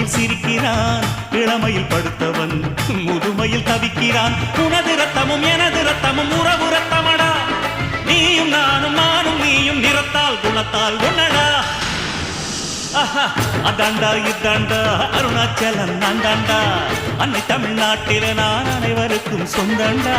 முகத்தில் சிரிக்கிறான். இளமையில் படுத்தவன் முதுமையில் தவிக்கிறான். உனது ரத்தமும் எனது ரத்தமும் உறவு ரத்தமடா. நீயும் நானும் நானும் நீயும் நிறத்தால் குணத்தால் ஒன்னடா. அதாண்டா இதாண்டா அருணாச்சலம் நான் தாண்டா. அன்னை தமிழ்நாட்டில நான் அனைவருக்கும் சொந்தண்டா.